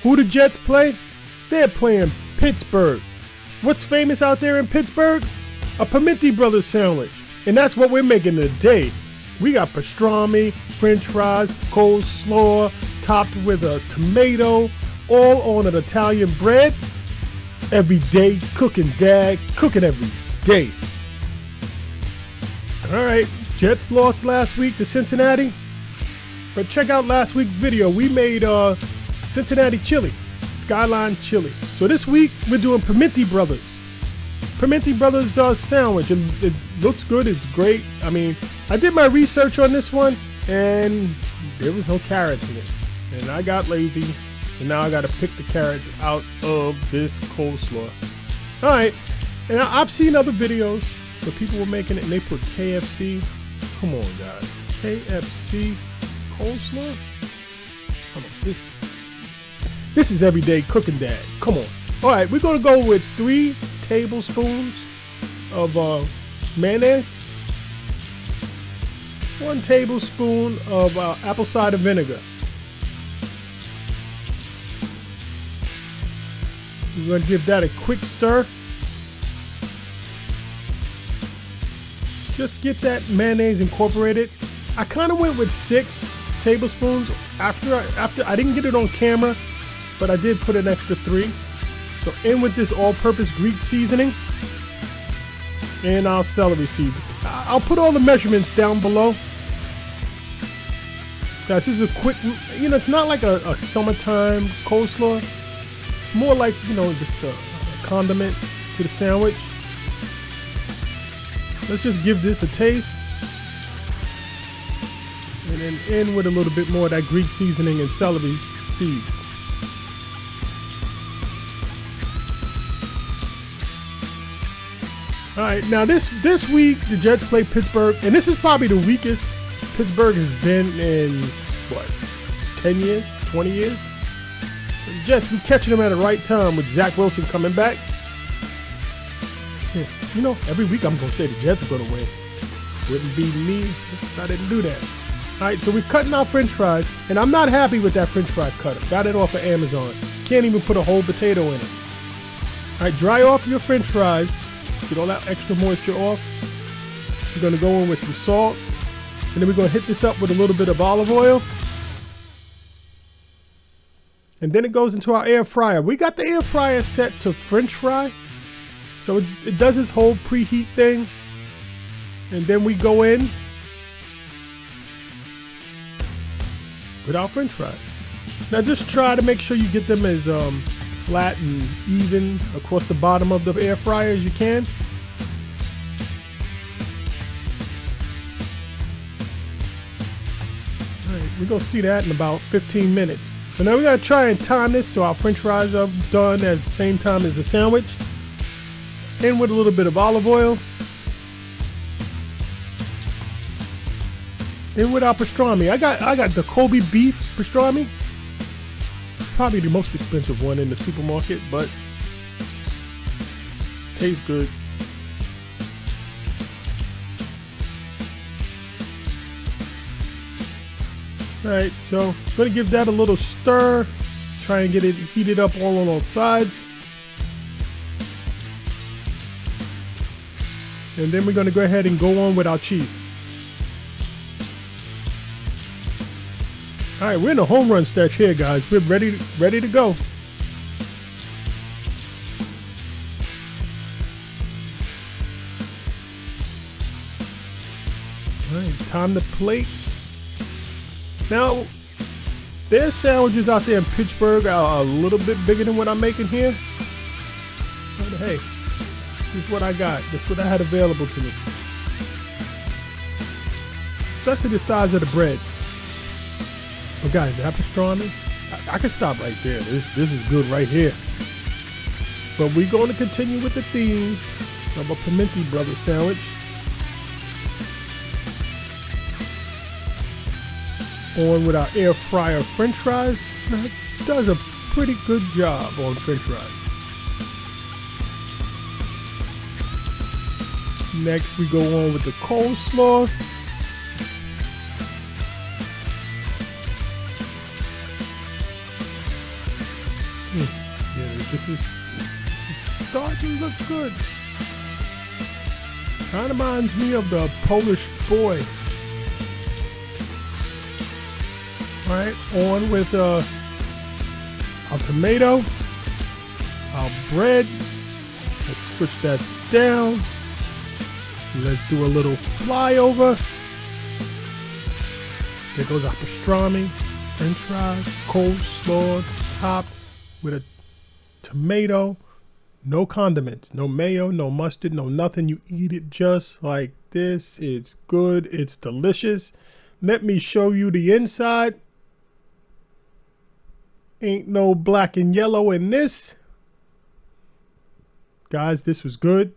Who the Jets play? They're playing Pittsburgh. What's famous out there in Pittsburgh? A Primanti Bros sandwich. And that's what we're making today. We got pastrami, french fries, coleslaw, topped with a tomato, all on an Italian bread. Every day, cooking, Dad, cooking every day. All right, Jets lost last week to Cincinnati. But check out last week's video. We made Cincinnati chili, Skyline chili. So this week, we're doing Primanti Bros. Primanti Bros sandwich. It looks good, it's great. I mean, I did my research on this one, and there was no carrots in it. And I got lazy, and now I got to pick the carrots out of this coleslaw. All right, and I've seen other videos where people were making it, and they put KFC. Come on, guys. KFC coleslaw? Come on. This is everyday cooking, Dad. Come on. All right, we're going to go with 3 tablespoons of mayonnaise, 1 tablespoon of apple cider vinegar. We're going to give that a quick stir. Just get that mayonnaise incorporated. I kind of went with 6 tablespoons after I didn't get it on camera, but I did put an extra 3. So in with this all-purpose Greek seasoning and our celery seeds. I'll put all the measurements down below. Guys, this is a quick, it's not like a summertime coleslaw. It's more like, just a condiment to the sandwich. Let's just give this a taste. And then in with a little bit more of that Greek seasoning and celery seeds. All right, now this week the Jets play Pittsburgh, and this is probably the weakest Pittsburgh has been in, 10 years, 20 years? The Jets, we're catching them at the right time with Zach Wilson coming back. Every week I'm going to say the Jets are going to win. Wouldn't be me if I didn't do that. All right, so we're cutting our french fries, and I'm not happy with that french fry cutter. Got it off of Amazon. Can't even put a whole potato in it. All right, dry off your french fries. Get all that extra moisture off. We're going to go in with some salt. And then we're going to hit this up with a little bit of olive oil. And then it goes into our air fryer. We got the air fryer set to french fry. So it does this whole preheat thing. And then we go in with our french fries. Now just try to make sure you get them as flat and even across the bottom of the air fryer as you can. Alright, we're going to see that in about 15 minutes. So now we got to try and time this so our french fries are done at the same time as the sandwich. In with a little bit of olive oil. In with our pastrami. I got the Kobe beef pastrami. Probably the most expensive one in the supermarket, but tastes good. All right, so I'm gonna give that a little stir. Try and get it heated up all on all sides. And then we're gonna go ahead and go on with our cheese. All right, we're in a home run stretch here, guys. We're ready to go. All right, time to plate. Now, their sandwiches out there in Pittsburgh are a little bit bigger than what I'm making here. But hey, this is what I got. This is what I had available to me. Especially the size of the bread. But guys, that pastrami, I can stop right there. This is good right here. But we're going to continue with the theme of a Primanti Bros sandwich. On with our air fryer french fries. Now, it does a pretty good job on french fries. Next we go on with the coleslaw. Yeah, this is starting to look good. Kind of reminds me of the Polish boy. All right, on with our tomato, our bread. Let's push that down. Let's do a little flyover. There goes our pastrami, french fries, coleslaw, topped with a tomato. No condiments, no mayo, no mustard, no nothing. You eat it just like this. It's good. It's delicious. Let me show you the inside. Ain't no black and yellow in this. Guys, this was good.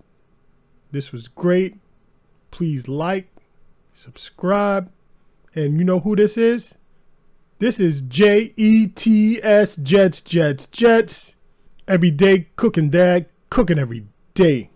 This was great. Please like, subscribe. And you know who this is? This is JETS, Jets. Every day cooking, Dad. Cooking every day.